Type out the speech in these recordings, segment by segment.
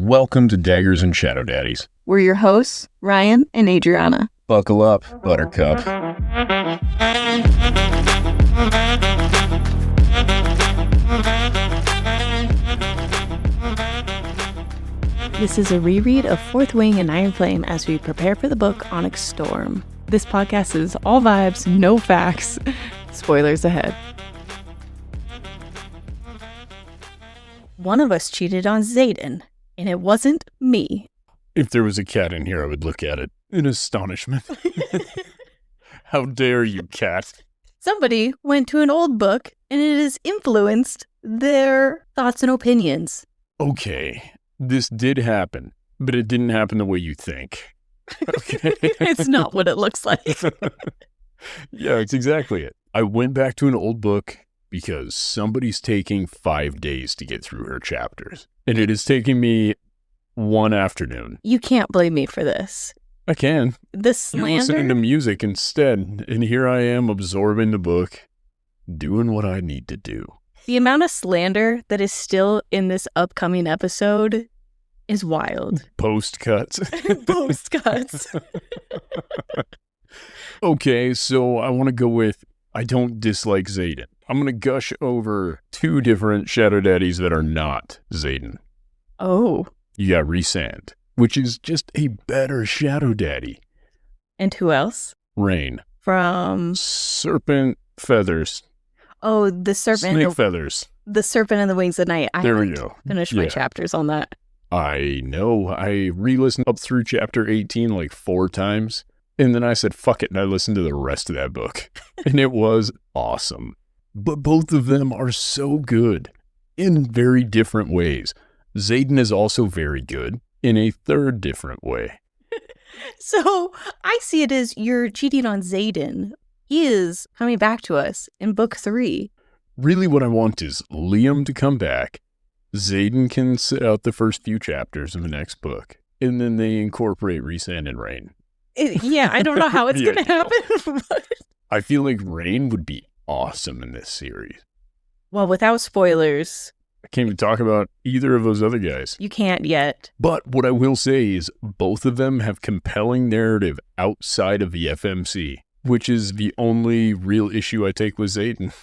Welcome to Daggers and Shadow Daddies. We're your hosts, Ryan and Adriana. Buckle up, Buttercup. This is a reread of Fourth Wing and Iron Flame as we prepare for the book Onyx Storm. This podcast is all vibes, no facts. Spoilers ahead. One of us cheated on Xaden, and it wasn't me. If there was a cat in here, I would look at it in astonishment. How dare you, cat? Somebody went to an old book, and it has influenced their thoughts and opinions. Okay, this did happen, but it didn't happen the way you think. Okay. It's not what it looks like. Yeah, it's exactly it. I went back to an old book because somebody's taking 5 days to get through her chapters. And it is taking me one afternoon. You can't blame me for this. I can. The slander? You're listening to music instead, and here I am absorbing the book, doing what I need to do. The amount of slander that is still in this upcoming episode is wild. Post cuts. Post cuts. Okay, so I want to go with, I don't dislike Xaden. I'm going to gush over two different Shadow Daddies that are not Xaden. Oh. You got Riorson, which is just a better Shadow Daddy. And who else? Rain. From? Serpent Feathers. Oh, the serpent. Snake Feathers. The Serpent and the Wings of Night. There we go. Finished my chapters on that. I know. I re-listened up through chapter 18 like 4 times. And then I said, fuck it, and I listened to the rest of that book. And it was awesome. But both of them are so good in very different ways. Xaden is also very good in a third different way. So I see it as you're cheating on Xaden. He is coming back to us in book 3. Really what I want is Liam to come back. Xaden can sit out the first few chapters of the next book. And then they incorporate Riorson and Rain. Yeah, I don't know how it's going to happen. But... I feel like Rain would be awesome in this series. Well, without spoilers. I can't even talk about either of those other guys. You can't yet. But what I will say is both of them have compelling narrative outside of the FMC, which is the only real issue I take with Xaden.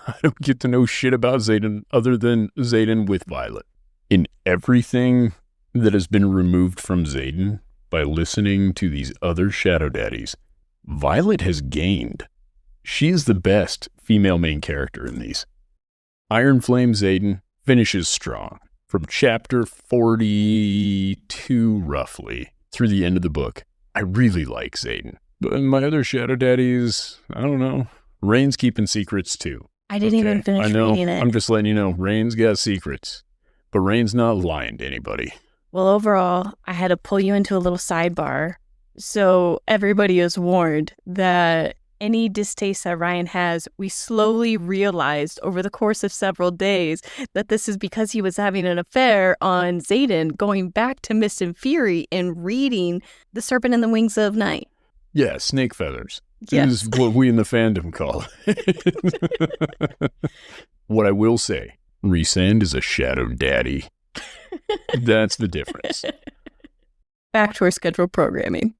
I don't get to know shit about Xaden other than Xaden with Violet. In everything that has been removed from Xaden by listening to these other Shadow Daddies, Violet has gained. She is the best female main character in these. Iron Flame Xaden finishes strong. From chapter 42, roughly, through the end of the book. I really like Xaden. But my other Shadow Daddies, I don't know. Rain's keeping secrets too. I didn't even finish reading it. I'm just letting you know, Rain's got secrets. But Rain's not lying to anybody. Well, overall, I had to pull you into a little sidebar. So everybody is warned that any distaste that Ryan has, we slowly realized over the course of several days that this is because he was having an affair on Xaden, going back to Mist and Fury and reading The Serpent and the Wings of Night. Yeah, Snake Feathers. Yes. This is what we in the fandom call it. What I will say, Riorson is a Shadow Daddy. That's the difference. Back to our scheduled programming.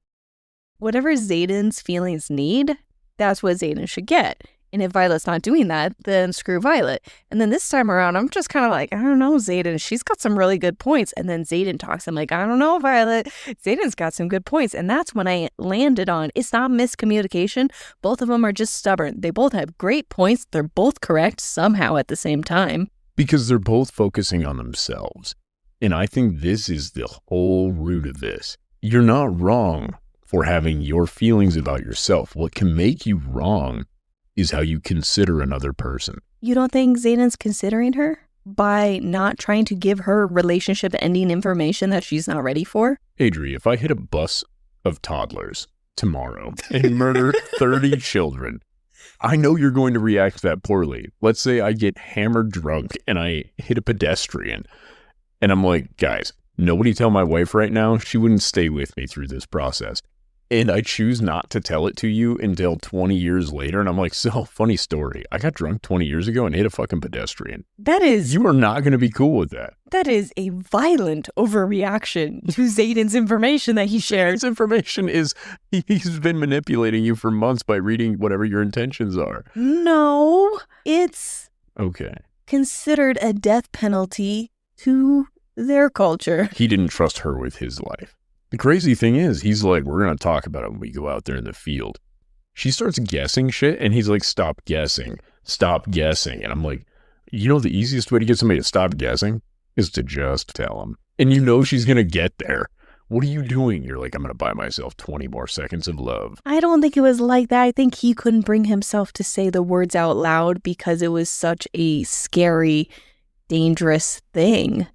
Whatever Xaden's feelings need, that's what Xaden should get. And if Violet's not doing that, then screw Violet. And then this time around, I'm just kind of like, I don't know, Xaden. She's got some really good points. And then Xaden talks. I'm like, I don't know, Violet. Xaden's got some good points. And that's when I landed on, it's not miscommunication. Both of them are just stubborn. They both have great points. They're both correct somehow at the same time. Because they're both focusing on themselves. And I think this is the whole root of this. You're not wrong for having your feelings about yourself. What can make you wrong is how you consider another person. You don't think Xaden's considering her by not trying to give her relationship ending information that she's not ready for? Adri, if I hit a bus of toddlers tomorrow and murder 30 children, I know you're going to react that poorly. Let's say I get hammered drunk and I hit a pedestrian and I'm like, guys, nobody tell my wife right now. She wouldn't stay with me through this process. And I choose not to tell it to you until 20 years later. And I'm like, so, funny story. I got drunk 20 years ago and hit a fucking pedestrian. You are not going to be cool with that. That is a violent overreaction to Xaden's information that he shared. His information is, he's been manipulating you for months by reading whatever your intentions are. No, it's okay. Considered a death penalty to their culture. He didn't trust her with his life. The crazy thing is, he's like, we're going to talk about it when we go out there in the field. She starts guessing shit, and he's like, stop guessing. Stop guessing. And I'm like, you know, the easiest way to get somebody to stop guessing is to just tell them. And you know she's going to get there. What are you doing? You're like, I'm going to buy myself 20 more seconds of love. I don't think it was like that. I think he couldn't bring himself to say the words out loud because it was such a scary, dangerous thing.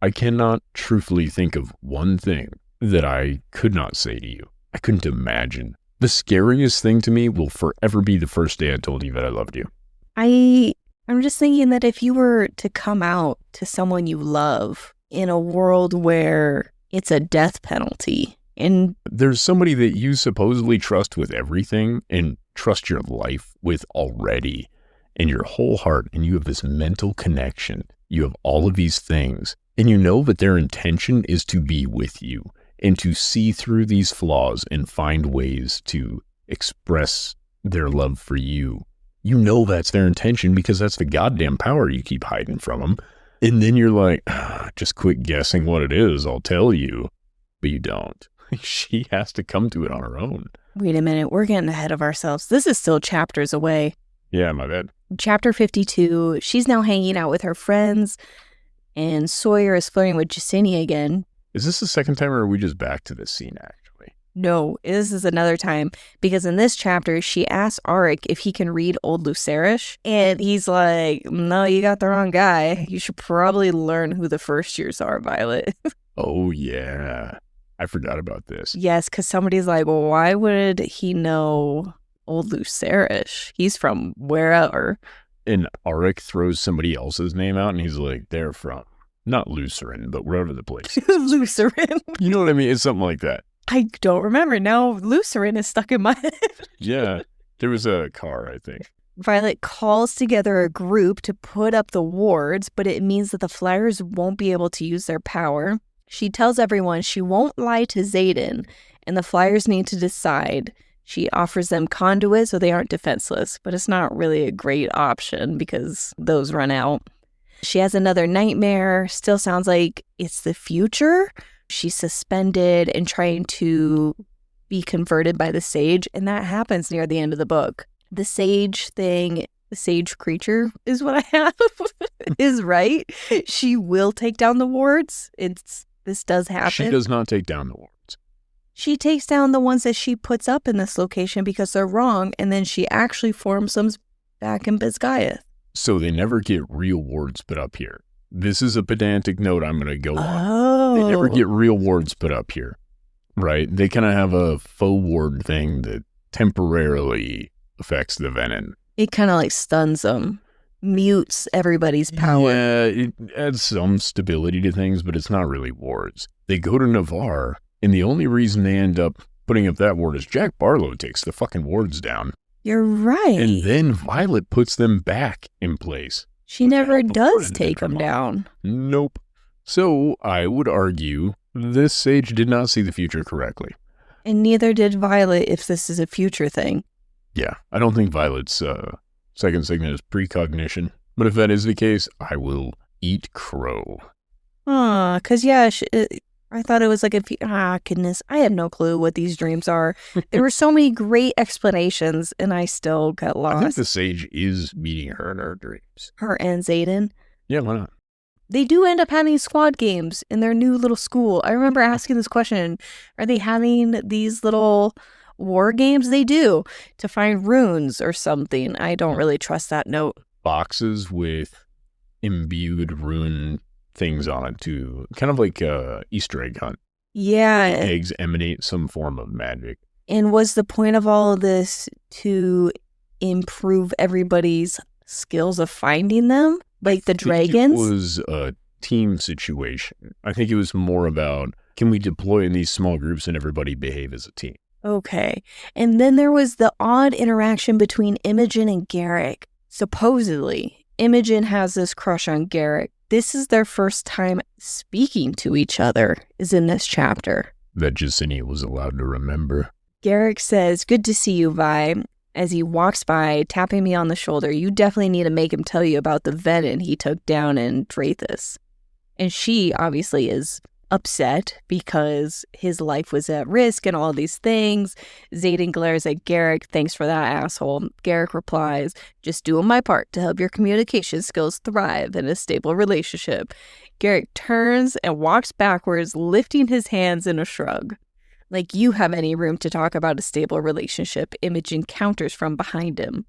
I cannot truthfully think of one thing that I could not say to you. I couldn't imagine. The scariest thing to me will forever be the first day I told you that I loved you. I'm just thinking that if you were to come out to someone you love in a world where it's a death penalty and there's somebody that you supposedly trust with everything and trust your life with already and your whole heart, and you have this mental connection. You have all of these things. And you know that their intention is to be with you and to see through these flaws and find ways to express their love for you. You know that's their intention because that's the goddamn power you keep hiding from them. And then you're like, just quit guessing what it is. I'll tell you. But you don't. She has to come to it on her own. Wait a minute. We're getting ahead of ourselves. This is still chapters away. Yeah, my bad. Chapter 52. She's now hanging out with her friends. And Sawyer is flirting with Jesinia again. Is this the second time or are we just back to this scene, actually? No, this is another time. Because in this chapter, she asks Aaric if he can read Old Lucerish. And he's like, no, you got the wrong guy. You should probably learn who the first years are, Violet. Oh, yeah. I forgot about this. Yes, because somebody's like, well, why would he know Old Lucerish? He's from wherever. And Aaric throws somebody else's name out, and he's like, they're from, not Lucerin, but wherever the place is. Lucerin. You know what I mean? It's something like that. I don't remember. Now Lucerin is stuck in my head. Yeah. There was a car, I think. Violet calls together a group to put up the wards, but it means that the Flyers won't be able to use their power. She tells everyone she won't lie to Xaden, and the Flyers need to decide. She offers them conduits so they aren't defenseless, but it's not really a great option because those run out. She has another nightmare, still sounds like it's the future. She's suspended and trying to be converted by the sage, and that happens near the end of the book. The sage thing, the sage creature is what I have, is right. She will take down the wards. This does happen. She does not take down the wards. She takes down the ones that she puts up in this location because they're wrong, and then she actually forms them back in Biscayeth. So they never get real wards put up here. This is a pedantic note I'm going to go on. Oh. They never get real wards put up here, right? They kind of have a faux ward thing that temporarily affects the venom. It kind of like stuns them, mutes everybody's power. Yeah, it adds some stability to things, but it's not really wards. They go to Navarre, and the only reason they end up putting up that ward is Jack Barlow takes the fucking wards down. You're right. And then Violet puts them back in place. She never does take them down. Nope. So I would argue this sage did not see the future correctly. And neither did Violet if this is a future thing. Yeah, I don't think Violet's second signet is precognition. But if that is the case, I will eat crow. Because yeah, I thought it was like goodness, I have no clue what these dreams are. There were so many great explanations, and I still got lost. I think the sage is meeting her in her dreams. Her and Xaden. Yeah, why not? They do end up having squad games in their new little school. I remember asking this question, are they having these little war games? They do, to find runes or something. I don't really trust that note. Boxes with imbued rune things on it too, kind of like a Easter egg hunt. Yeah. Eggs emanate some form of magic. And was the point of all of this to improve everybody's skills of finding them? Like the dragons? It was a team situation. I think it was more about Can we deploy in these small groups and everybody behave as a team? Okay. And then there was the odd interaction between Imogen and Garrick. Supposedly, Imogen has this crush on Garrick. This is their first time speaking to each other, is in this chapter. That Jesinia was allowed to remember. Garrick says, "Good to see you, Vi," as he walks by, tapping me on the shoulder. "You definitely need to make him tell you about the venom he took down in Drathus." And she obviously is upset because his life was at risk and all these things. Xaden glares at Garrick. "Thanks for that, asshole." Garrick replies, "Just doing my part to help your communication skills thrive in a stable relationship." Garrick turns and walks backwards, lifting his hands in a shrug. "Like you have any room to talk about a stable relationship," Imogen counters from behind him.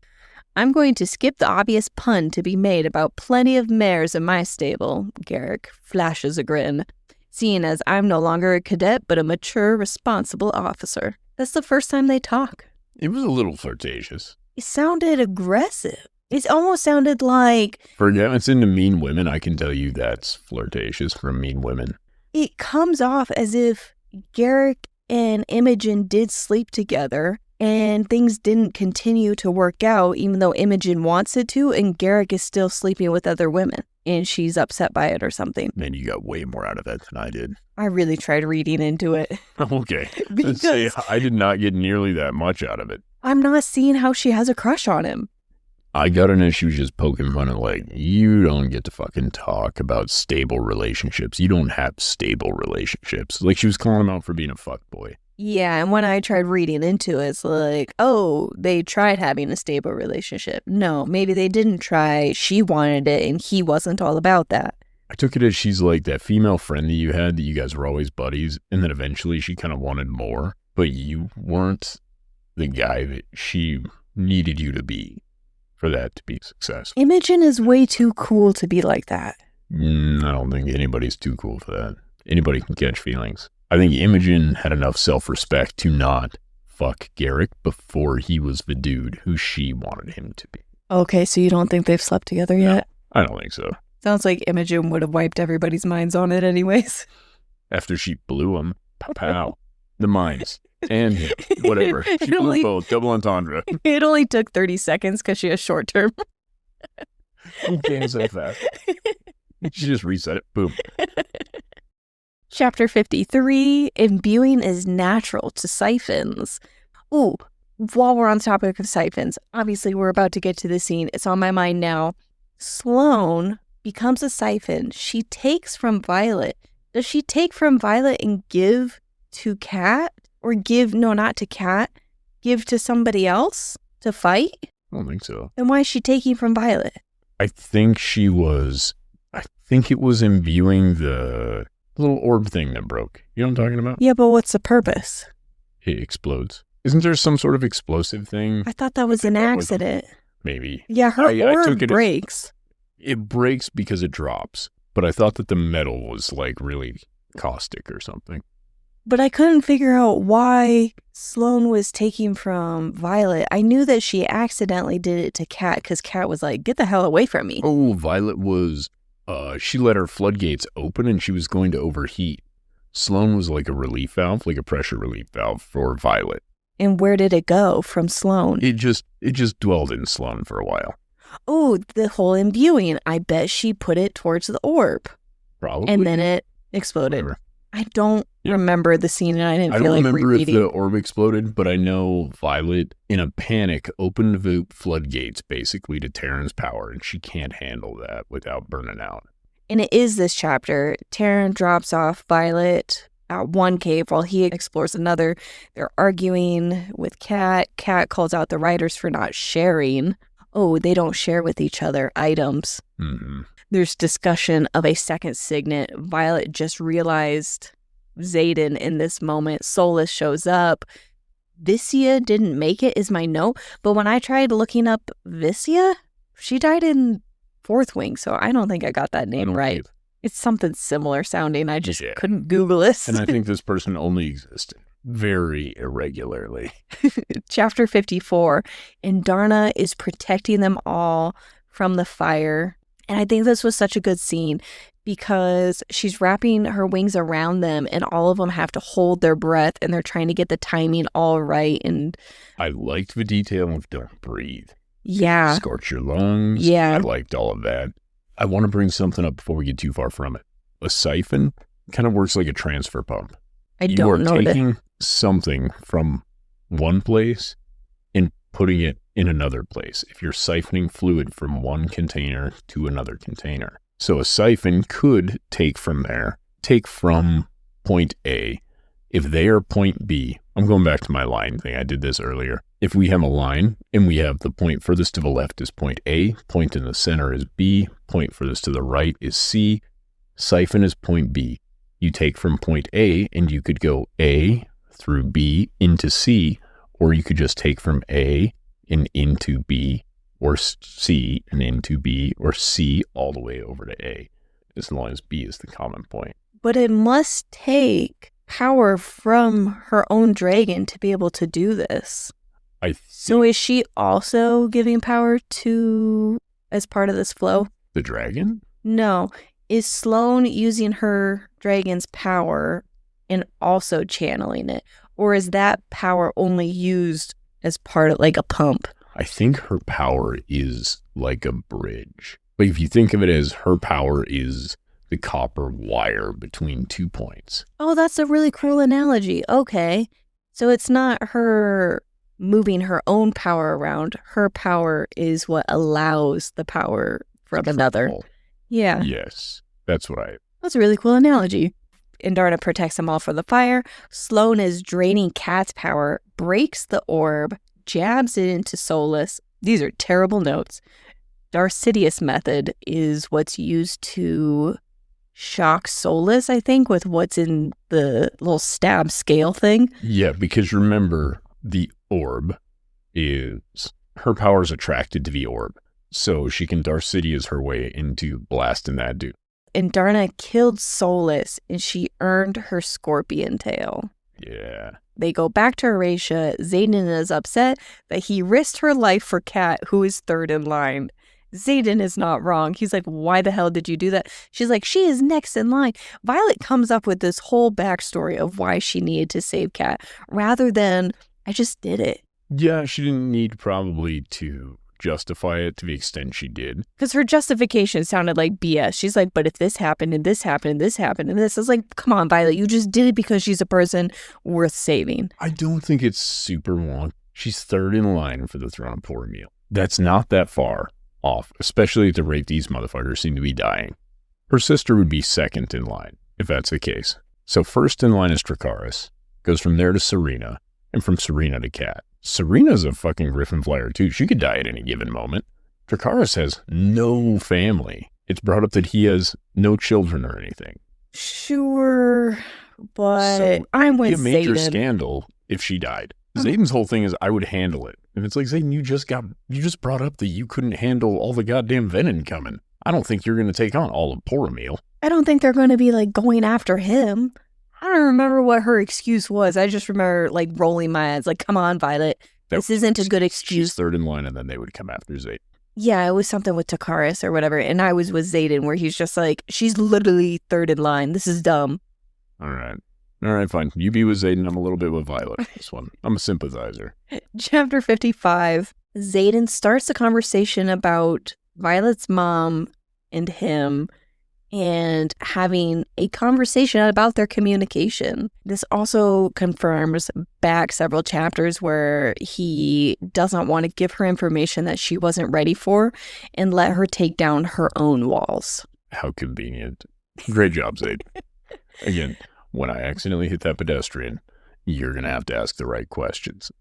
"I'm going to skip the obvious pun to be made about plenty of mares in my stable," Garrick flashes a grin, "seeing as I'm no longer a cadet but a mature, responsible officer." That's the first time they talk. It was a little flirtatious. It sounded aggressive. It almost sounded like... For it's into mean women, I can tell you that's flirtatious from mean women. It comes off as if Garrick and Imogen did sleep together and things didn't continue to work out, even though Imogen wants it to, and Garrick is still sleeping with other women, and she's upset by it or something. Man, you got way more out of that than I did. I really tried reading into it. Okay. Let's say I did not get nearly that much out of it. I'm not seeing how she has a crush on him. I got an issue just poking fun at, like, you don't get to fucking talk about stable relationships. You don't have stable relationships. Like, she was calling him out for being a fuckboy. Yeah, and when I tried reading into it, it's like, oh, they tried having a stable relationship. No, maybe they didn't try. She wanted it, and he wasn't all about that. I took it as she's like that female friend that you had that you guys were always buddies, and then eventually she kind of wanted more, but you weren't the guy that she needed you to be for that to be successful. Imogen is way too cool to be like that. I don't think anybody's too cool for that. Anybody can catch feelings. I think Imogen had enough self-respect to not fuck Garrick before he was the dude who she wanted him to be. Okay, so you don't think they've slept together yet? No, I don't think so. Sounds like Imogen would have wiped everybody's minds on it anyways. After she blew him, pow, the minds. And him, whatever. She blew both, double entendre. It only took 30 seconds because she has short term. You can't say fast. She just reset it, boom. Chapter 53, Imbuing is Natural to Siphons. Ooh, while we're on the topic of siphons, obviously we're about to get to the scene. It's on my mind now. Sloane becomes a siphon. She takes from Violet. Does she take from Violet and give to Cat? Or give, no, not to Cat, give to somebody else to fight? I don't think so. Then why is she taking from Violet? I think it was imbuing the little orb thing that broke. You know what I'm talking about? Yeah, but what's the purpose? It explodes. Isn't there some sort of explosive thing? I thought that was an accident. Maybe. Yeah, her orb breaks. It breaks because it drops. But I thought that the metal was like really caustic or something. But I couldn't figure out why Sloane was taking from Violet. I knew that she accidentally did it to Cat because Cat was like, "Get the hell away from me." Oh, Violet was, she let her floodgates open and she was going to overheat. Sloane was like a relief valve, like a pressure relief valve for Violet. And where did it go from Sloane? It just dwelled in Sloane for a while. Oh, the whole imbuing. I bet she put it towards the orb. Probably. And then it exploded. Whatever. I don't remember the scene, and I didn't feel like rereading. I don't remember if the orb exploded, but I know Violet, in a panic, opened the floodgates basically to Tairn's power, and she can't handle that without burning out. And it is this chapter. Tairn drops off Violet at one cave while he explores another. They're arguing with Cat. Cat calls out the writers for not sharing. Oh, they don't share with each other items. Mm-hmm. There's discussion of a second signet. Violet just realized Xaden in this moment. Solus shows up. Viscia didn't make it is my note. But when I tried looking up Viscia, she died in Fourth Wing. So I don't think I got that name right. It's something similar sounding. I just couldn't Google it. And I think this person only existed very irregularly. Chapter 54. And Darna is protecting them all from the fire. And I think this was such a good scene because she's wrapping her wings around them and all of them have to hold their breath and they're trying to get the timing all right. And I liked the detail of don't breathe. Yeah. Scorch your lungs. Yeah. I liked all of that. I want to bring something up before we get too far from it. A siphon kind of works like a transfer pump. You are taking something from one place and putting it in another place. If you're siphoning fluid from one container to another container. So a siphon could take from point A. If they are point B, I'm going back to my line thing. I did this earlier. If we have a line and we have the point furthest to the left is point A, point in the center is B, point furthest to the right is C, siphon is point B. You take from point A and you could go A through B into C, or you could just take from A and into B, or C and into B, or C all the way over to A, as long as B is the common point. But it must take power from her own dragon to be able to do this. So is she also giving power to, as part of this flow? The dragon? No. Is Sloane using her dragon's power and also channeling it? Or is that power only used as part of like a pump? I think her power is like a bridge. Like if you think of it as her power is the copper wire between 2 points. Oh, that's a really cool analogy. Okay. So it's not her moving her own power around. Her power is what allows the power from another. Yeah. Yes. That's a really cool analogy. Indarna protects them all from the fire. Sloane is draining Kat's power, breaks the orb, jabs it into Solus. These are terrible notes. Darcidius method is what's used to shock Solus, I think, with what's in the little stab scale thing. Yeah, because remember, the orb is, her power is attracted to the orb. So she can Darcidius her way into blasting that dude. Indarna killed Solus and she earned her scorpion tail. Yeah. They go back to Horatia. Xaden is upset that he risked her life for Kat, who is third in line. Xaden is not wrong. He's like, why the hell did you do that? She's like, she is next in line. Violet comes up with this whole backstory of why she needed to save Kat, rather than, I just did it. Yeah, she didn't need probably to justify it to the extent she did. Because her justification sounded like BS. She's like, but if this happened and this happened and this happened and this, I was like, come on, Violet, you just did it because she's a person worth saving. I don't think it's super long. She's third in line for the throne of Poromil. That's not that far off, especially at the rate these motherfuckers seem to be dying. Her sister would be second in line, if that's the case. So first in line is Dracarys, goes from there to Serena, and from Serena to Kat. Serena's a fucking griffin flyer too. She could die at any given moment. Dracarys has no family. It's brought up that he has no children or anything. Sure, but so I'm with Xaden. It'd be a major scandal if she died. Xaden's whole thing is, I would handle it. And it's like, Xaden, you just brought up that you couldn't handle all the goddamn venom coming. I don't think you're going to take on all of Poromil. I don't think they're going to be like going after him. I don't remember what her excuse was. I just remember like rolling my eyes, like, come on, Violet. This isn't a good excuse. She's third in line, and then they would come after Xaden. Yeah, it was something with Dracarys or whatever. And I was with Xaden, where he's just like, she's literally third in line. This is dumb. All right, fine. You be with Xaden. I'm a little bit with Violet on this one. I'm a sympathizer. Chapter 55. Xaden starts a conversation about Violet's mom and him, and having a conversation about their communication. This also confirms back several chapters where he doesn't want to give her information that she wasn't ready for and let her take down her own walls. How convenient. Great job, Xaden. Again, when I accidentally hit that pedestrian, you're going to have to ask the right questions.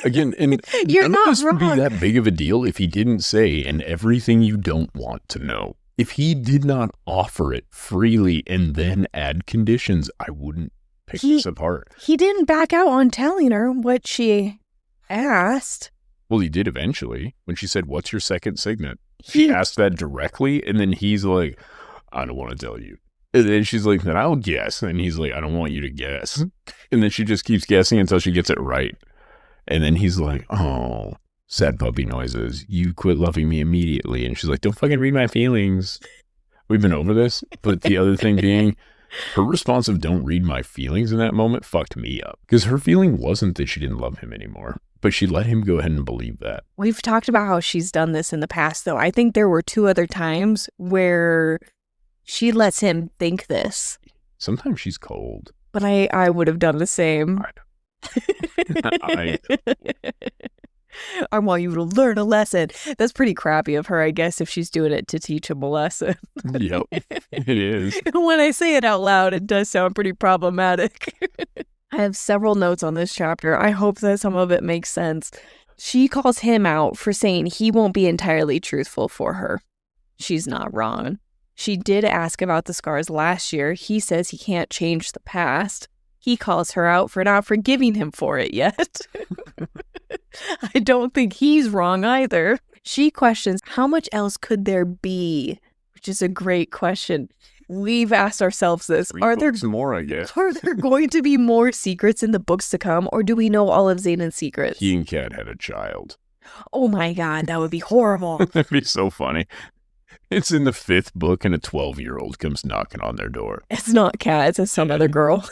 Again, and you're not this wrong. Would be that big of a deal if he didn't say, and everything you don't want to know. If he did not offer it freely and then add conditions, I wouldn't pick this apart. He didn't back out on telling her what she asked. Well, he did eventually when she said, "What's your second signet?" She asked that directly, and then he's like, "I don't want to tell you." And then she's like, "Then I'll guess." And he's like, "I don't want you to guess." And then she just keeps guessing until she gets it right. And then he's like, "Oh." sad puppy noises. You quit loving me immediately. And she's like, don't fucking read my feelings. We've been over this. But the other thing being, her response of don't read my feelings in that moment fucked me up. Because her feeling wasn't that she didn't love him anymore. But she let him go ahead and believe that. We've talked about how she's done this in the past, though. I think there were 2 other times where she lets him think this. Sometimes she's cold. But I would have done the same. I want you to learn a lesson. That's pretty crappy of her, I guess, if she's doing it to teach him a lesson. Yep, it is. When I say it out loud, it does sound pretty problematic. I have several notes on this chapter. I hope that some of it makes sense. She calls him out for saying he won't be entirely truthful for her. She's not wrong. She did ask about the scars last year. He says he can't change the past. He calls her out for not forgiving him for it yet. I don't think he's wrong either. She questions how much else could there be, which is a great question. We've asked ourselves this. Are there more, I guess. Are there going to be more secrets in the books to come, or do we know all of Xaden's secrets? He and Kat had a child. Oh my God, that would be horrible. That'd be so funny. It's in the 5th book and a 12-year-old comes knocking on their door. It's not Kat, it's some other girl.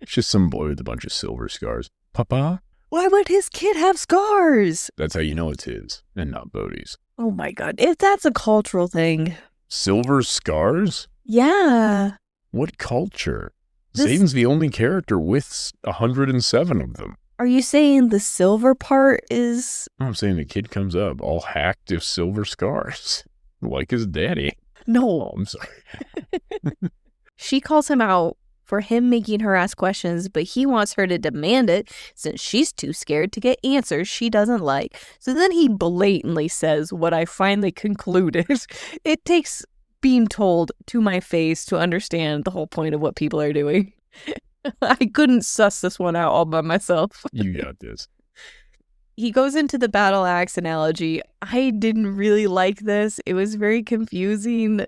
It's just some boy with a bunch of silver scars. Papa? Why would his kid have scars? That's how you know it's his and not Bodhi's. Oh my God, if that's a cultural thing. Silver scars? Yeah. What culture? Xaden's the only character with 107 of them. Are you saying the silver part is... I'm saying the kid comes up all hacked of silver scars. Like his daddy. No. Oh, I'm sorry. She calls him out for him making her ask questions, but he wants her to demand it since she's too scared to get answers she doesn't like. So then he blatantly says what I finally concluded. It takes being told to my face to understand the whole point of what people are doing. I couldn't suss this one out all by myself. You got this. He goes into the battle axe analogy. I didn't really like this. It was very confusing.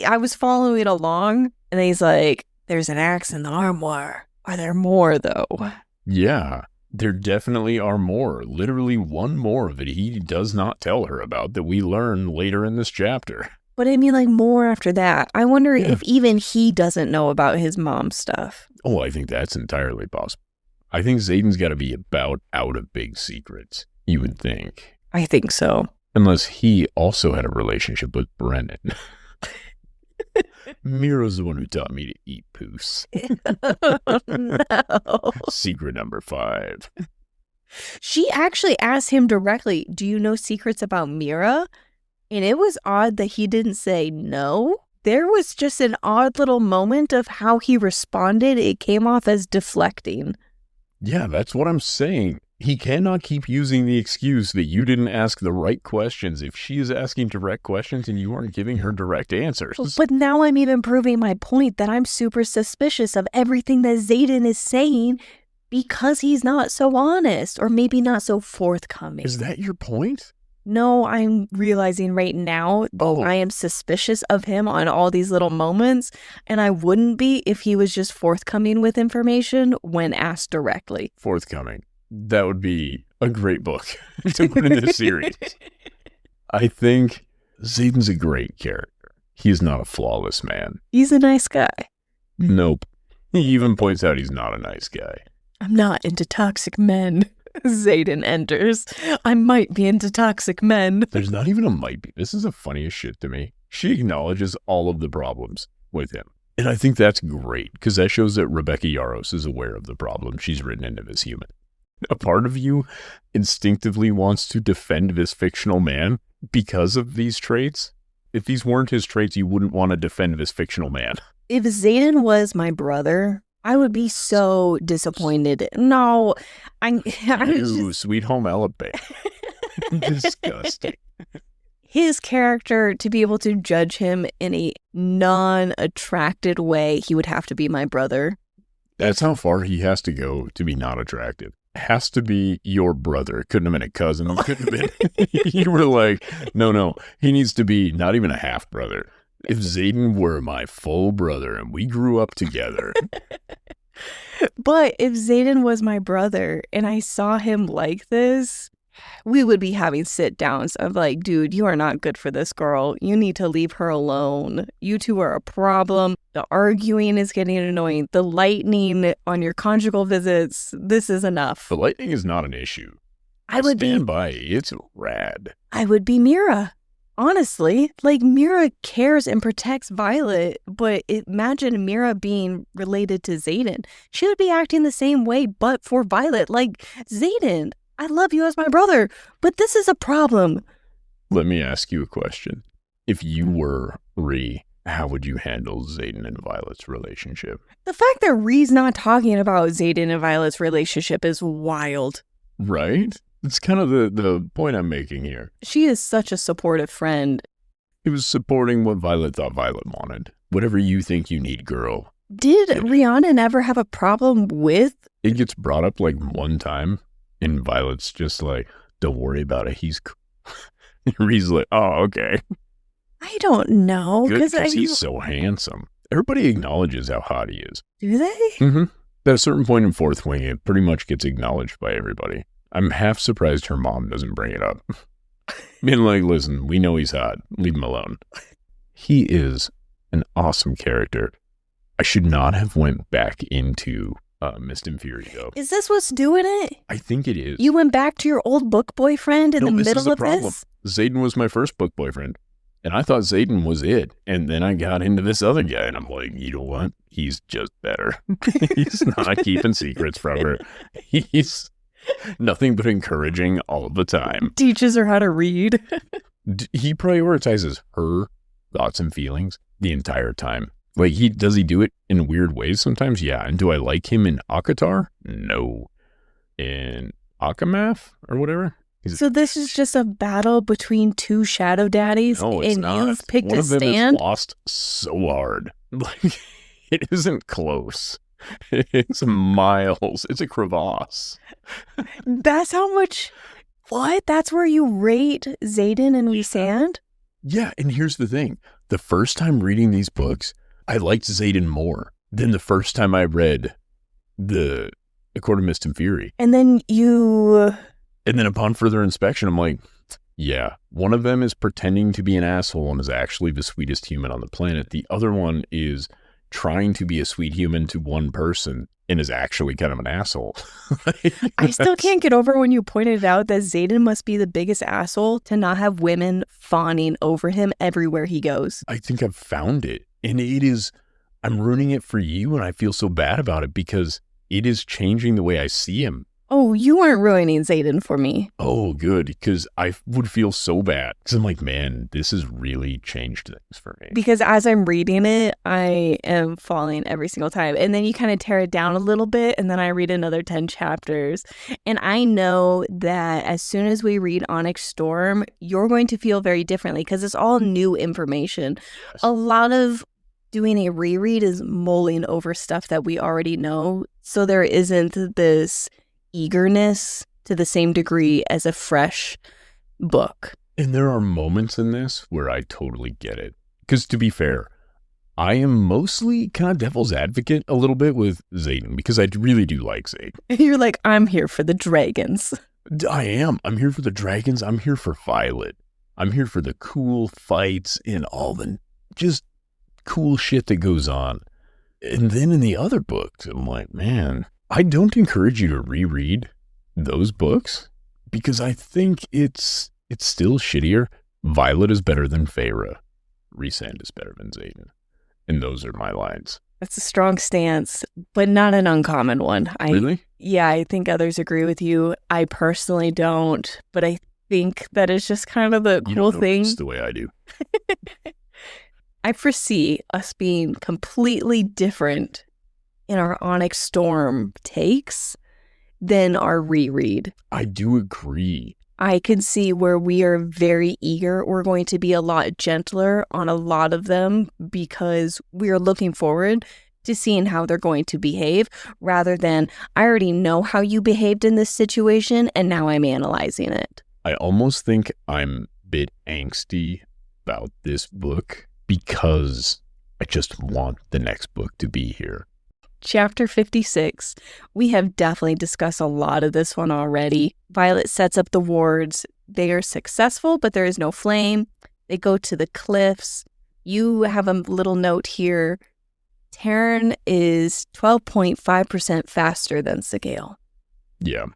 I was following along, and then he's like, there's an axe in the armoire. Are there more, though? Yeah, there definitely are more. Literally one more that he does not tell her about that we learn later in this chapter. But I mean, like, more after that. I wonder if even he doesn't know about his mom's stuff. Oh, I think that's entirely possible. I think Xaden's got to be about out of big secrets, you would think. I think so. Unless he also had a relationship with Brennan. Mira's the one who taught me to eat poos. No. Secret number 5. She actually asked him directly, do you know secrets about Mira? And it was odd that he didn't say no. There was just an odd little moment of how he responded. It came off as deflecting. Yeah, that's what I'm saying. He cannot keep using the excuse that you didn't ask the right questions if she is asking direct questions and you aren't giving her direct answers. But now I'm even proving my point that I'm super suspicious of everything that Xaden is saying because he's not so honest or maybe not so forthcoming. Is that your point? No, I'm realizing right now I am suspicious of him on all these little moments, and I wouldn't be if he was just forthcoming with information when asked directly. Forthcoming. That would be a great book to put in this series. I think Xaden's a great character. He is not a flawless man. He's a nice guy. Nope. He even points out he's not a nice guy. I'm not into toxic men. Xaden enters. I might be into toxic men. There's not even a might be. This is the funniest shit to me. She acknowledges all of the problems with him. And I think that's great, because that shows that Rebecca Yarros is aware of the problem she's written into this human. A part of you instinctively wants to defend this fictional man because of these traits. If these weren't his traits, you wouldn't want to defend this fictional man. If Xaden was my brother, I would be so disappointed. No, Ooh, Sweet Home Alabama. Disgusting. His character, to be able to judge him in a non-attracted way, he would have to be my brother. That's how far he has to go to be not attractive. Has to be your brother. It couldn't have been a cousin. It couldn't have been. You were like, no. He needs to be not even a half brother. If Xaden were my full brother and we grew up together. But if Xaden was my brother and I saw him like this, we would be having sit downs of like, dude, you are not good for this girl. You need to leave her alone. You two are a problem. The arguing is getting annoying. The lightning on your conjugal visits, this is enough. The lightning is not an issue. I would stand by. It's rad. I would be Mira. Honestly, like Mira cares and protects Violet, but imagine Mira being related to Xaden. She would be acting the same way, but for Violet. Like, Xaden, I love you as my brother, but this is a problem. Let me ask you a question. If you were Ree, how would you handle Xaden and Violet's relationship? The fact that Ree's not talking about Xaden and Violet's relationship is wild. Right? It's kind of the point I'm making here. She is such a supportive friend. He was supporting what Violet thought Violet wanted. Whatever you think you need, girl. Did Rhiannon ever have a problem with? It gets brought up like one time, and Violet's just like, don't worry about it. He's cool. And Ree's like, oh, okay. I don't know. Because he's so handsome. Everybody acknowledges how hot he is. Do they? Mm-hmm. At a certain point in Fourth Wing, it pretty much gets acknowledged by everybody. I'm half surprised her mom doesn't bring it up. Being like, listen, we know he's hot. Leave him alone. He is an awesome character. I should not have went back into Mist and Fury, though. Is this what's doing it? I think it is. You went back to your old book boyfriend in the middle of this? Xaden was my first book boyfriend. And I thought Xaden was it. And then I got into this other guy, and I'm like, you know what? He's just better. He's not keeping secrets from her. He's nothing but encouraging all the time. Teaches her how to read. He prioritizes her thoughts and feelings the entire time. Like, does he do it in weird ways sometimes? Yeah. And do I like him in Akatar? No. In Akamath or whatever? So this is just a battle between two shadow daddies, no, it's and not. You've picked One a of them stand? is lost so hard. Like, it isn't close. It's miles. It's a crevasse. That's how much... What? That's where you rate Xaden and Rhysand? Yeah, and here's the thing. The first time reading these books, I liked Xaden more than the first time I read the A Court of Mist and Fury. And then you... And then upon further inspection, I'm like, yeah, one of them is pretending to be an asshole and is actually the sweetest human on the planet. The other one is trying to be a sweet human to one person and is actually kind of an asshole. I still can't get over when you pointed out that Xaden must be the biggest asshole to not have women fawning over him everywhere he goes. I think I've found it. And it is, I'm ruining it for you, and I feel so bad about it because it is changing the way I see him. Oh, you weren't ruining Xaden for me. Oh, good, because I would feel so bad. Because I'm like, man, this has really changed things for me. Because as I'm reading it, I am falling every single time. And then you kind of tear it down a little bit, and then I read another 10 chapters. And I know that as soon as we read Onyx Storm, you're going to feel very differently because it's all new information. Yes. A lot of doing a reread is mulling over stuff that we already know. So there isn't this eagerness to the same degree as a fresh book. And there are moments in this where I totally get it. Because to be fair, I am mostly kind of devil's advocate a little bit with Xaden because I really do like Xaden. You're like, I'm here for the dragons. I am. I'm here for the dragons. I'm here for Violet. I'm here for the cool fights and all the just cool shit that goes on. And then in the other books, I'm like, man, I don't encourage you to reread those books because I think it's still shittier. Violet is better than Feyre. Rhysand is better than Xaden. And those are my lines. That's a strong stance, but not an uncommon one. Really? Yeah, I think others agree with you. I personally don't, but I think that is just kind of the cool thing. It's the way I do. I foresee us being completely different in our Onyx Storm takes than our reread. I do agree. I can see where we are very eager. We're going to be a lot gentler on a lot of them because we are looking forward to seeing how they're going to behave rather than, I already know how you behaved in this situation and now I'm analyzing it. I almost think I'm a bit angsty about this book because I just want the next book to be here. Chapter 56. We have definitely discussed a lot of this one already. Violet sets up the wards. They are successful, but there is no flame. They go to the cliffs. You have a little note here. Tairn is 12.5% faster than Sigale. Yeah,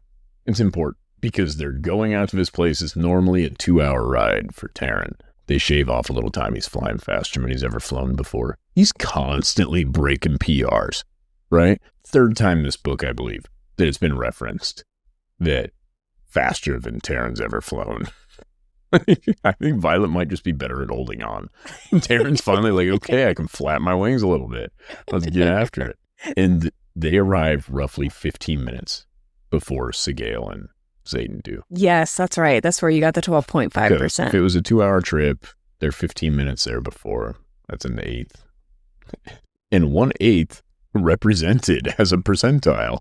it's important because they're going out to this place. It's normally a 2-hour ride for Tairn. They shave off a little time. He's flying faster than he's ever flown before. He's constantly breaking PRs, right? Third time this book, I believe, that it's been referenced that faster than Tairn's ever flown. I think Violet might just be better at holding on. Tairn's finally like, okay, I can flap my wings a little bit. Let's get after it. And they arrive roughly 15 minutes before Sigale and Xaden do. Yes, that's right. That's where you got the 12.5%. If it was a 2-hour trip, they're 15 minutes there before. That's an eighth. And 1/8 represented as a percentile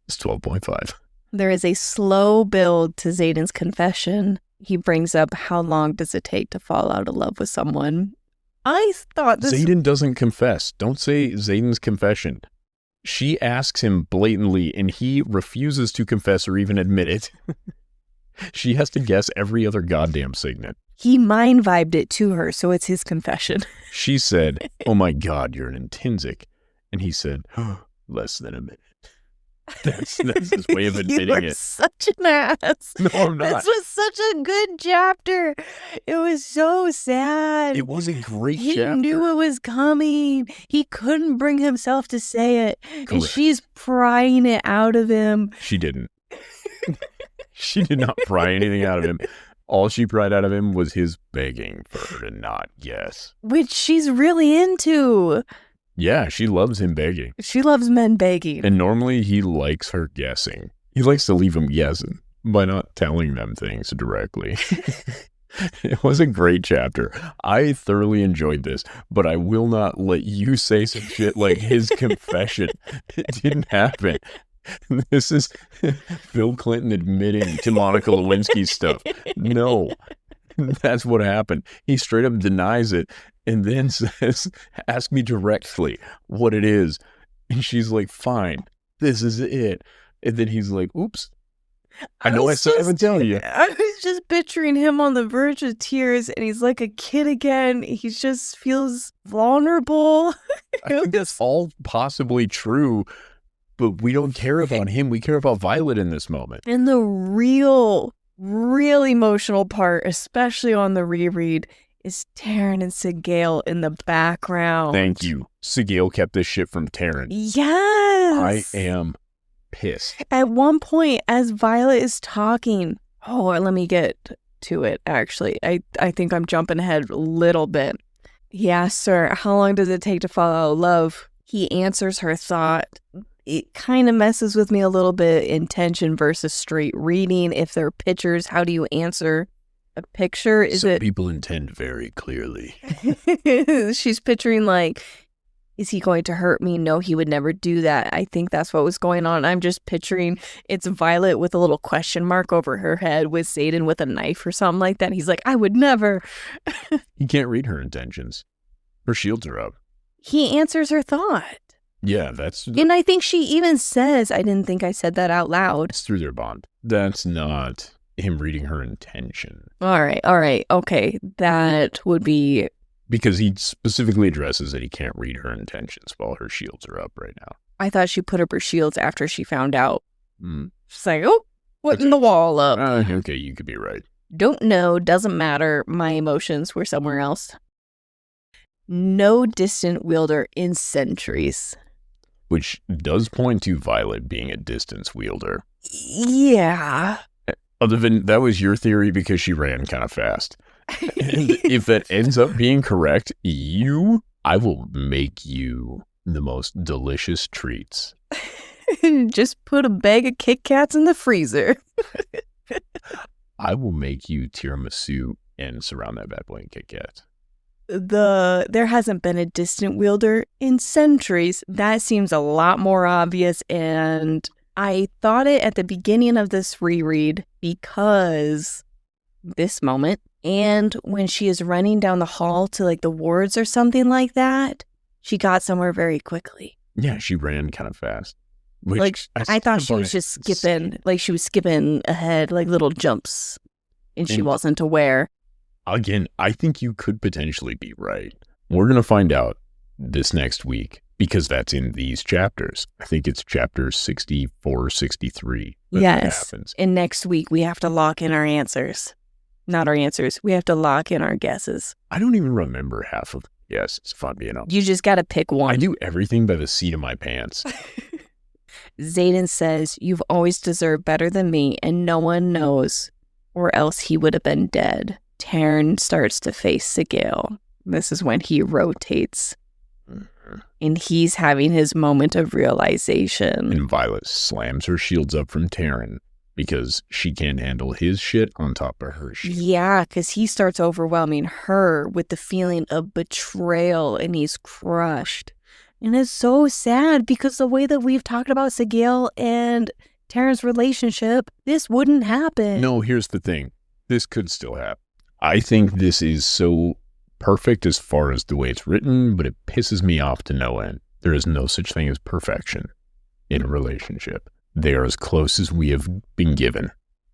is 12.5. There is a slow build to Xaden's confession. He brings up how long does it take to fall out of love with someone. I thought this... Xaden doesn't confess. Don't say Xaden's confession. She asks him blatantly, and he refuses to confess or even admit it. She has to guess every other goddamn signet. He mind-vibed it to her, so it's his confession. She said, oh my God, you're an intrinsic. And he said, less than a minute. That's his way of admitting You are it. such an ass. No, I'm not. This was such a good chapter. It was so sad. It was a great He chapter. knew it was coming. He couldn't bring himself to say it. And Correct. she's prying it out of him. She didn't. She did not pry anything out of him. All she pried out of him was his begging for her to not guess. Which she's really into. Yeah, she loves him begging. She loves men begging. And normally he likes her guessing. He likes to leave them guessing by not telling them things directly. It was a great chapter. I thoroughly enjoyed this, but I will not let you say some shit like his confession. It didn't happen. This is Bill Clinton admitting to Monica Lewinsky's stuff. No, that's what happened. He straight up denies it and then says, ask me directly what it is. And she's like, fine, this is it. And then he's like, oops. I know I still haven't tell you. I was just picturing him on the verge of tears, and he's like a kid again. He just feels vulnerable. I think that's all possibly true, but we don't care about him. We care about Violet in this moment. And the real emotional part, especially on the reread, is Tairn and Sigale in the background. Thank you. Sigale kept this shit from Tairn. Yes. I am pissed. At one point, as Violet is talking, let me get to it, actually. I think I'm jumping ahead a little bit. He asks her, how long does it take to fall out of love? He answers her thought. It kind of messes with me a little bit, intention versus straight reading. If they're pictures, how do you answer a picture? Some people intend very clearly. She's picturing like, is he going to hurt me? No, he would never do that. I think that's what was going on. I'm just picturing it's Violet with a little question mark over her head with Xaden with a knife or something like that. He's like, I would never. He can't read her intentions. Her shields are up. He answers her thought. Yeah, that's... And I think she even says, I didn't think I said that out loud. It's through their bond. That's not him reading her intention. All right. Okay, that would be... Because he specifically addresses that he can't read her intentions while her shields are up right now. I thought she put up her shields after she found out. She's like, putting the wall up. Okay, you could be right. Don't know, doesn't matter. My emotions were somewhere else. No distant wielder in centuries. Which does point to Violet being a distance wielder. Yeah. Other than that was your theory because she ran kind of fast. And if that ends up being correct, I will make you the most delicious treats. Just put a bag of Kit Kats in the freezer. I will make you tiramisu and surround that bad boy in Kit Kats. There hasn't been a distant wielder in centuries. That seems a lot more obvious, and I thought it at the beginning of this reread because this moment, and when she is running down the hall to like the wards or something like that, she got somewhere very quickly. Yeah, she ran kind of fast. Which Like, I thought she still was find just skipping, like she was skipping ahead, like little jumps, and she And- wasn't aware. Again, I think you could potentially be right. We're going to find out this next week because that's in these chapters. I think it's chapters 64, 63. That Yes. happens. And next week, we have to lock in our answers. Not our answers. We have to lock in our guesses. I don't even remember half of yes, it's fun being honest. You just got to pick I one. do everything by the seat of my pants. Xaden says, "You've always deserved better than me, and no one knows, or else he would have been dead." Tairn starts to face Sigil. This is when he rotates. And he's having his moment of realization. And Violet slams her shields up from Tairn because she can't handle his shit on top of her shit. Yeah, because he starts overwhelming her with the feeling of betrayal, and he's crushed. And it's so sad because the way that we've talked about Sigil and Tairn's relationship, this wouldn't happen. No, here's the thing. This could still happen. I think this is so perfect as far as the way it's written, but it pisses me off to no end. There is no such thing as perfection in a relationship. They are as close as we have been given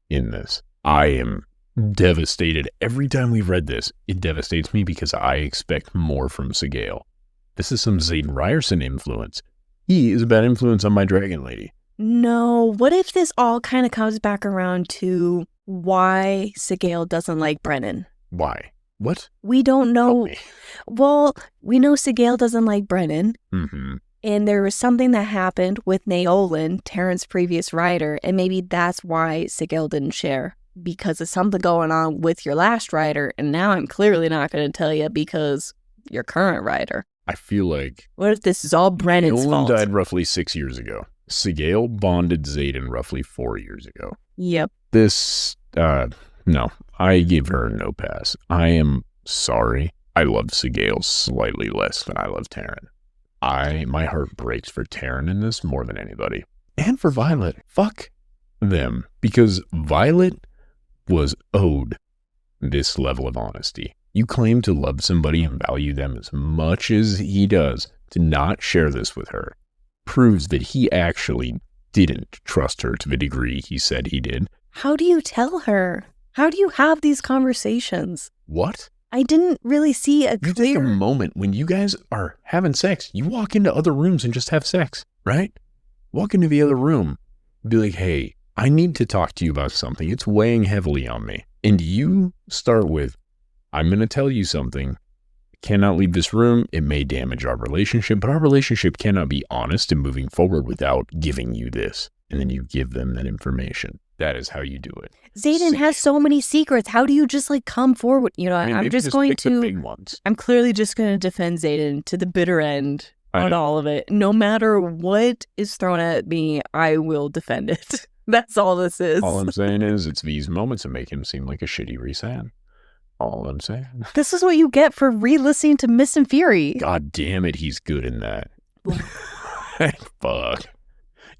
in this. I am devastated. Every time we've read this, it devastates me because I expect more from Sigil. This is some Xaden Riorson influence. He is a bad influence on my dragon lady. No, what if this all kind of comes back around to why Sigil doesn't like Brennan? Why? What? We don't know. Help me. Well, we know Sigil doesn't like Brennan. Mm-hmm. And there was something that happened with Naolan, Tairn's previous rider, and maybe that's why Sigil didn't share. Because of something going on with your last rider, and now I'm clearly not going to tell you because your current rider. I feel like What if this is all Brennan's Nolan fault? died roughly 6 years ago. Sigil bonded Xaden roughly 4 years ago. Yep. This, no, I give her no pass. I am sorry. I love Sigil slightly less than I love Tairn. My heart breaks for Tairn in this more than anybody. And for Violet. Fuck them. Because Violet was owed this level of honesty. You claim to love somebody and value them as much as he does. To not share this with her proves that he actually didn't trust her to the degree he said he did. How do you tell her? How do you have these conversations? What? I didn't really see a You take a clear... moment when you guys are having sex. You walk into other rooms and just have sex, right? Walk into the other room. Be like, hey, I need to talk to you about something. It's weighing heavily on me. And you start with, I'm going to tell you something. I cannot leave this room. It may damage our relationship, but our relationship cannot be honest and moving forward without giving you this. And then you give them that information. That is how you do it. Xaden has so many secrets. How do you just like come forward? You know, I mean, I'm maybe just going pick the to... big ones. I'm clearly just going to defend Xaden to the bitter end I on know. all of it. No matter what is thrown at me, I will defend it. That's all this is. All I'm saying is it's these moments that make him seem like a shitty Rhys-Ann. All I'm saying. This is what you get for re-listening to Mist and Fury. God damn it, he's good in that. Fuck.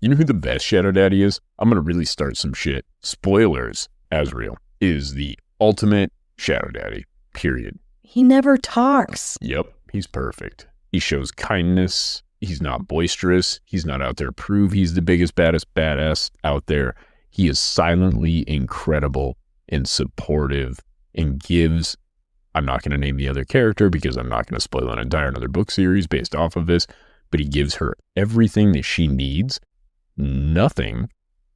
You know who the best Shadow Daddy is? I'm going to really start some shit. Spoilers. Asriel is the ultimate Shadow Daddy. Period. He never talks. Yep. He's perfect. He shows kindness. He's not boisterous. He's not out there to prove he's the biggest, baddest badass out there. He is silently incredible and supportive and gives... I'm not going to name the other character because I'm not going to spoil an entire another book series based off of this, but he gives her everything that she needs, nothing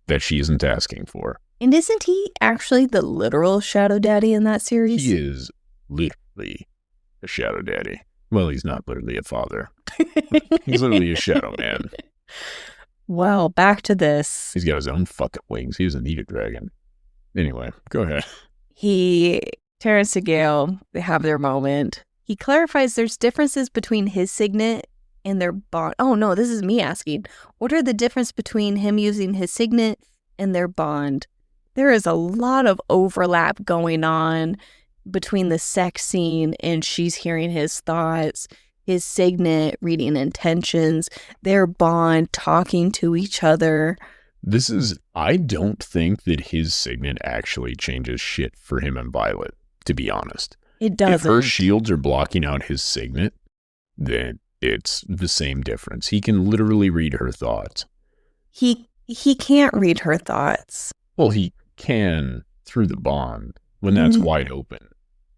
that she isn't asking for. And isn't he actually the literal Shadow Daddy in that series? He is literally a Shadow Daddy. Well, he's not literally a father. He's literally a Shadow Man. Well, back to this. He's got his own fucking wings. He doesn't need a dragon. Anyway, go ahead. Tairn and Sigil, they have their moment. He clarifies there's differences between his signet and their bond. Oh no, this is me asking. What are the difference between him using his signet and their bond? There is a lot of overlap going on between the sex scene and she's hearing his thoughts, his signet reading intentions, their bond talking to each other. I don't think that his signet actually changes shit for him and Violet, to be honest. It doesn't. If her shields are blocking out his signet, then it's the same difference. He can literally read her thoughts. He can't read her thoughts. Well, he can through the bond when that's wide open.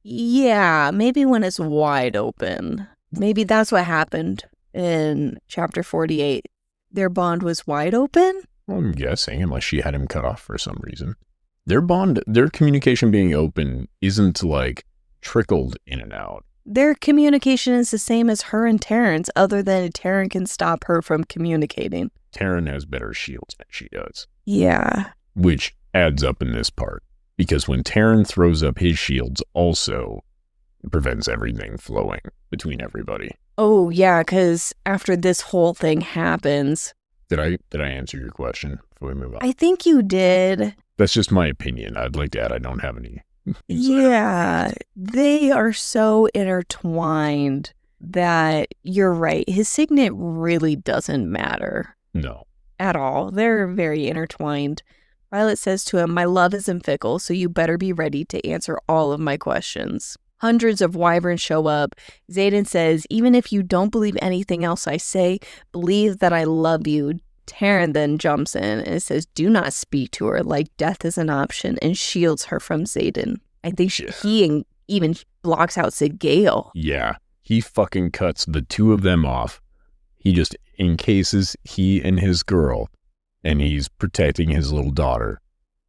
Yeah, maybe when it's wide open. Maybe that's what happened in chapter 48. Their bond was wide open? Well, I'm guessing, unless she had him cut off for some reason. Their bond, their communication being open isn't like trickled in and out. Their communication is the same as her and Tairn's, other than Tairn can stop her from communicating. Tairn has better shields than she does. Yeah. Which adds up in this part. Because when Tairn throws up his shields also, it prevents everything flowing between everybody. Oh, yeah, because after this whole thing happens... Did I answer your question before we move on? I think you did. That's just my opinion. I'd like to add I don't have any. Yeah, they are so intertwined that you're right. His signet really doesn't matter. No. At all. They're very intertwined. Violet says to him, "My love isn't fickle, so you better be ready to answer all of my questions." Hundreds of wyverns show up. Xaden says, "Even if you don't believe anything else I say, believe that I love you." Tairn then jumps in and says, "Do not speak to her like death is an option," and shields her from Xaden. I think he even blocks out Sigale. Yeah, he fucking cuts the two of them off. He just encases he and his girl, and he's protecting his little daughter.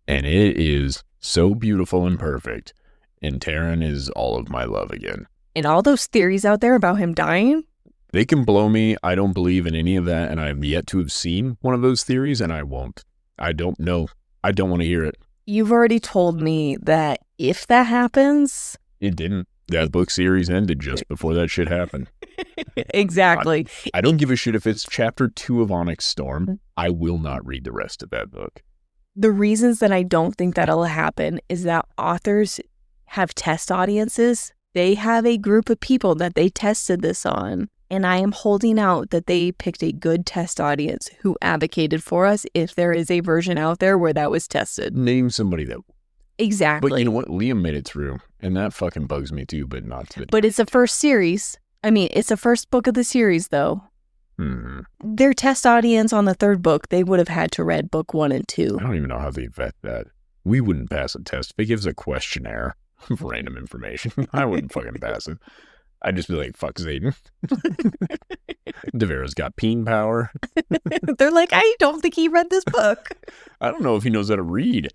And it is so beautiful and perfect. And Tairn is all of my love again. And all those theories out there about him dying? They can blow me. I don't believe in any of that, and I have yet to have seen one of those theories, and I won't. I don't know. I don't want to hear it. You've already told me that if that happens... It didn't. That book series ended just before that shit happened. Exactly. I don't give a shit if it's chapter 2 of Onyx Storm. I will not read the rest of that book. The reasons that I don't think that'll happen is that authors have test audiences. They have a group of people that they tested this on. And I am holding out that they picked a good test audience who advocated for us if there is a version out there where that was tested. Name somebody that... Exactly. But you know what? Liam made it through, and that fucking bugs me too, but not today. But it's the first series. I mean, it's the first book of the series, though. Mm-hmm. Their test audience on the third book, they would have had to read book 1 and 2. I don't even know how they vet that. We wouldn't pass a test. If it gives a questionnaire of random information, I wouldn't fucking pass it. I'd just be like, fuck Xaden. Devera's got peen power. They're like, I don't think he read this book. I don't know if he knows how to read.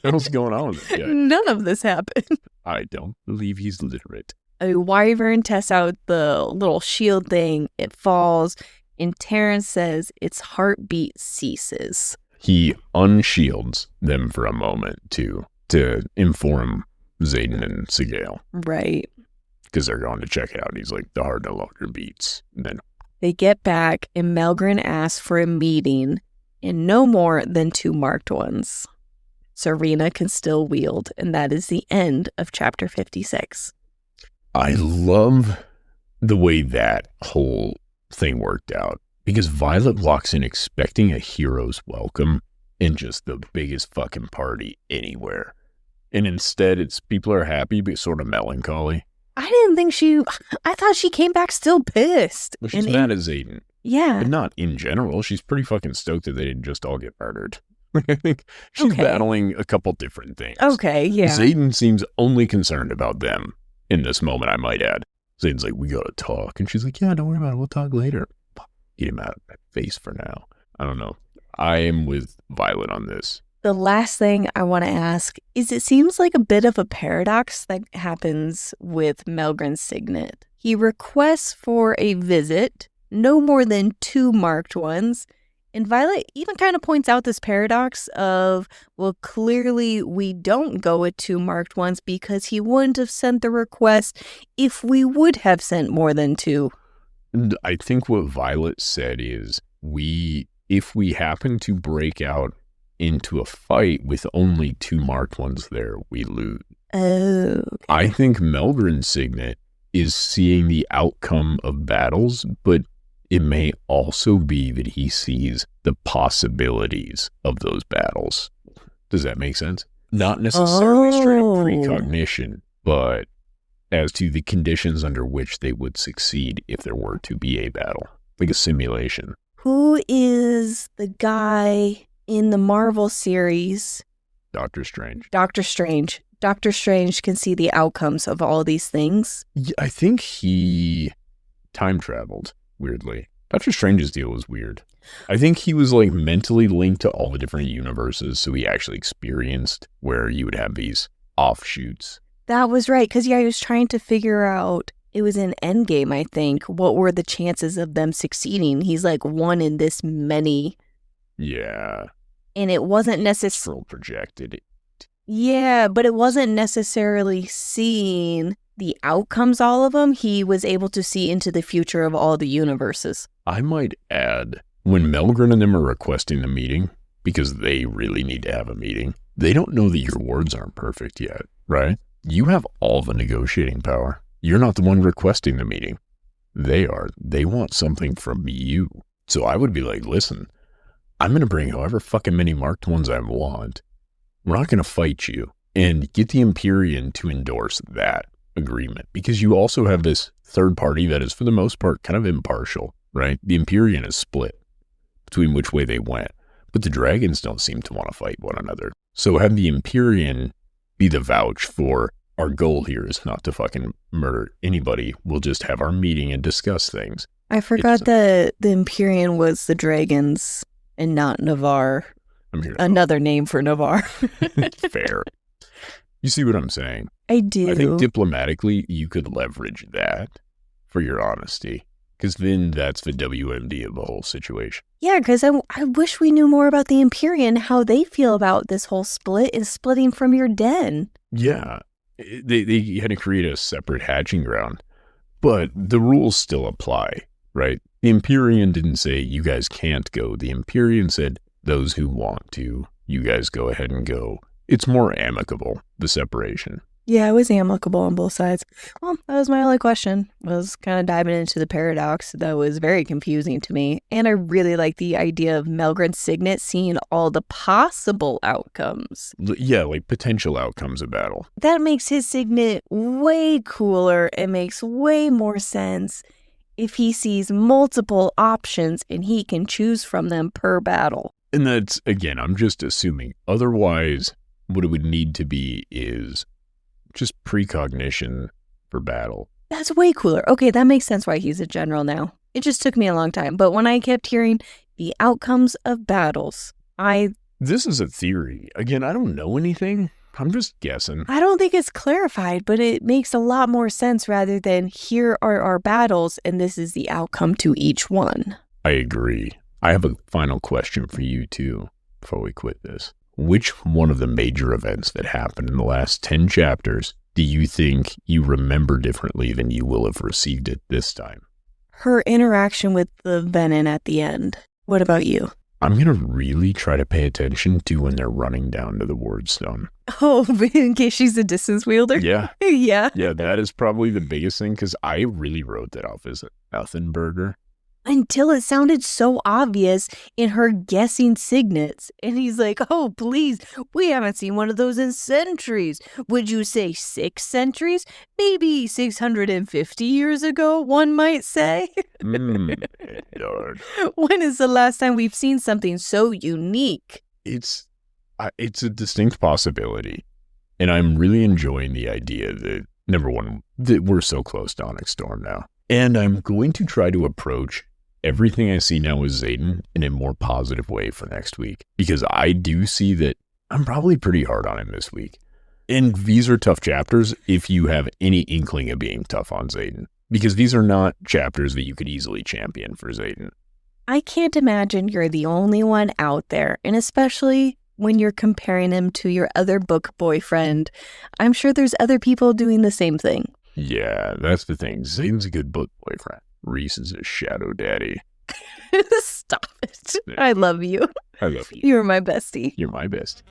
What's going on with this guy? None of this happened. I don't believe he's literate. A wyvern tests out the little shield thing. It falls. And Tairn says its heartbeat ceases. He unshields them for a moment, too, to inform Xaden and Sigale. Right. Because they're going to check it out. He's like, the heart no longer beats. And then they get back, and Melgren asks for a meeting, and no more than 2 marked ones. Serena can still wield, and that is the end of chapter 56. I love the way that whole thing worked out. Because Violet walks in expecting a hero's welcome and just the biggest fucking party anywhere. And instead, it's people are happy, but sort of melancholy. I didn't think I thought she came back still pissed. Well, she's mad at Xaden. Yeah. But not in general. She's pretty fucking stoked that they didn't just all get murdered. I think she's battling a couple different things. Okay, yeah. Xaden seems only concerned about them in this moment, I might add. Xaden's like, we gotta talk. And she's like, yeah, don't worry about it. We'll talk later. Get him out of my face for now. I don't know. I am with Violet on this. The last thing I want to ask is it seems like a bit of a paradox that happens with Melgren's signet. He requests for a visit, no more than 2 marked ones, and Violet even kind of points out this paradox of, well, clearly we don't go with 2 marked ones because he wouldn't have sent the request if we would have sent more than 2. I think what Violet said is if we happen to break out into a fight with only 2 marked ones there, we lose. Oh. Okay. I think Melgren's signet is seeing the outcome of battles, but it may also be that he sees the possibilities of those battles. Does that make sense? Not necessarily straight up precognition, but as to the conditions under which they would succeed if there were to be a battle, like a simulation. Who is the guy in the Marvel series? Doctor Strange. Doctor Strange. Doctor Strange can see the outcomes of all these things. Yeah, I think he time traveled, weirdly. Doctor Strange's deal was weird. I think he was like mentally linked to all the different universes, so he actually experienced where you would have these offshoots. That was right, because he was trying to figure out, it was in Endgame, I think, what were the chances of them succeeding. He's like one in this many. Yeah. And it wasn't necessarily projected. Yeah, but it wasn't necessarily seeing the outcomes, all of them. He was able to see into the future of all the universes. I might add, when Melgren and them are requesting the meeting, because they really need to have a meeting, they don't know that your words aren't perfect yet, right? You have all the negotiating power. You're not the one requesting the meeting. They are. They want something from you. So I would be like, listen, I'm going to bring however fucking many marked ones I want. We're not going to fight you. And get the Empyrean to endorse that agreement. Because you also have this third party that is, for the most part, kind of impartial, right? The Empyrean is split between which way they went. But the dragons don't seem to want to fight one another. So have the Empyrean be the vouch for, our goal here is not to fucking murder anybody. We'll just have our meeting and discuss things. I forgot that the Empyrean was the dragons and not Navarre. Another name for Navarre. Fair. You see what I'm saying? I do. I think diplomatically, you could leverage that for your honesty. Because then that's the WMD of the whole situation. Yeah, because I wish we knew more about the Empyrean, how they feel about this whole split and splitting from your den. Yeah. They had to create a separate hatching ground. But the rules still apply, right? The Empyrean didn't say, you guys can't go. The Empyrean said, those who want to, you guys go ahead and go. It's more amicable, the separation. Yeah, it was amicable on both sides. Well, that was my only question, was kind of diving into the paradox that was very confusing to me. And I really like the idea of Melgren's signet seeing all the possible outcomes. Yeah, like potential outcomes of battle. That makes his signet way cooler and makes way more sense if he sees multiple options and he can choose from them per battle. And that's, again, I'm just assuming. Otherwise, what it would need to be is just precognition for battle. That's way cooler. Okay, that makes sense why he's a general now. It just took me a long time. But when I kept hearing the outcomes of battles, This is a theory. Again, I don't know anything. I'm just guessing. I don't think it's clarified, but it makes a lot more sense rather than here are our battles and this is the outcome to each one. I agree. I have a final question for you, too, before we quit this. Which one of the major events that happened in the last 10 chapters do you think you remember differently than you will have received it this time? Her interaction with the venom at the end. What about you? I'm going to really try to pay attention to when they're running down to the Wardstone. Oh, in case she's a distance wielder? Yeah. Yeah. Yeah, that is probably the biggest thing, because I really wrote that off as Ethenberger. Until it sounded so obvious in her guessing signets. And he's like, oh, please, we haven't seen one of those in centuries. Would you say 6 centuries? Maybe 650 years ago, one might say. Lord. When is the last time we've seen something so unique? It's a distinct possibility. And I'm really enjoying the idea that, number one, that we're so close to Onyx Storm now. And I'm going to try to approach everything I see now with Xaden in a more positive way for next week. Because I do see that I'm probably pretty hard on him this week. And these are tough chapters if you have any inkling of being tough on Xaden. Because these are not chapters that you could easily champion for Xaden. I can't imagine you're the only one out there. And especially when you're comparing him to your other book boyfriend. I'm sure there's other people doing the same thing. Yeah, that's the thing. Xaden's a good book boyfriend. Reese is a shadow daddy. Stop it. I love you. I love you. You're my bestie. You're my best.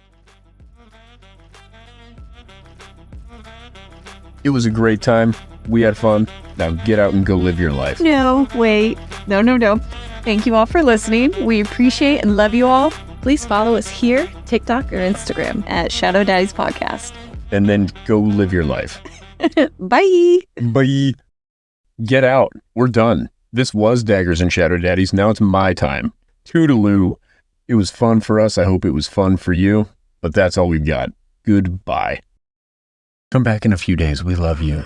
It was a great time. We had fun. Now get out and go live your life. No, wait. No. Thank you all for listening. We appreciate and love you all. Please follow us here, TikTok or Instagram at Shadow Daddies Podcast. And then go live your life. Bye. Bye. Get out. We're done. This was Daggers and Shadow Daddies. Now it's my time. Toodaloo. It was fun for us. I hope it was fun for you. But that's all we've got. Goodbye. Come back in a few days. We love you.